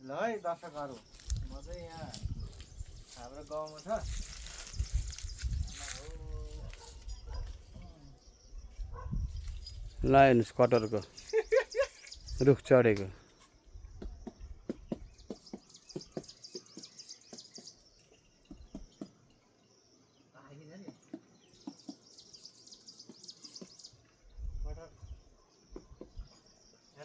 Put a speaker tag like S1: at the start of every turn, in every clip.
S1: ल है दर्शकहरू म चाहिँ यहाँ हाम्रो गाउँमा छ
S2: ल हेर्नुहोस् कटहरको रुख चढेको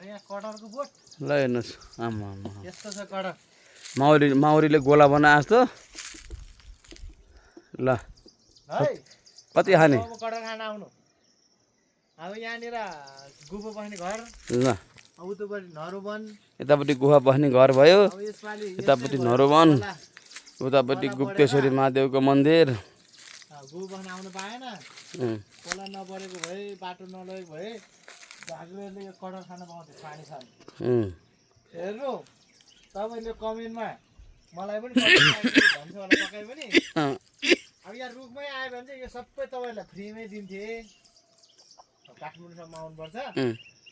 S1: यहाँ कटहरको बोट
S2: ल हेर्नुहोस् आमा
S1: यस्तो छ कटहर
S2: माउरीले गोला बनाए जस्तो ल
S1: है
S2: कति खाने
S1: अब कटहर खान आउनु अब यहाँनिर गुफा बस्ने घर
S2: ल
S1: उतापट्टि नरुवन
S2: यतापट्टि गुफा बस्ने घर भयो
S1: अब यसपालि
S2: यतापट्टि नरुवन उतापट्टि गुप्तेश्वरी महादेवको मन्दिर
S1: गुफा बस्न आउनु पाएन खोला नपरेको भए बाटो नलगेको भए भाग्यले यो कटहर खान पाउँथ्यो छानी हेर्नु तपाईँले कमेन्टमा मलाई पनि भन्छ होला पकाइ पनि अब यहाँ रुखमै आयो भने चाहिँ यो सबै तपाईँहरूलाई फ्रीमै दिन्थे काठमाडौँसम्म आउनुपर्छ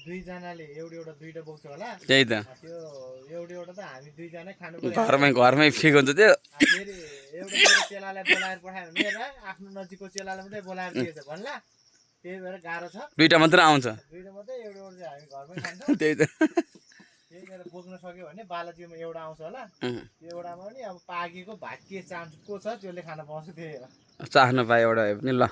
S1: दुईजनाले एउटा दुईटा बोक्छ होला
S2: त्यही त
S1: त्यो एउटा त हामी दुईजना खानु पर्यो
S2: घरमै फिक हुन्छ त्यो
S1: फेरि एउटा चेलालाई बोलाएर पठायो भने हेर आफ्नो नजिकको चेलालाई मात्रै बोलाएर दिएछ भन्ला त्यही भएर गाह्रो छ
S2: दुईटा मात्र आउँछ
S1: दुईटा मात्रै एउटा चाहिँ हामी घरमै खान्छौँ
S2: त्यही त
S1: त्यही भएर बोक्न सक्यो भने बालाजीमा एउटा आउँछ होला त्यो एउटामा पनि अब पाकेको भात के चान्स को छ त्यसले खान पाउँछ त्यही हो
S2: चाख्नु पाए एउटा भए पनि ल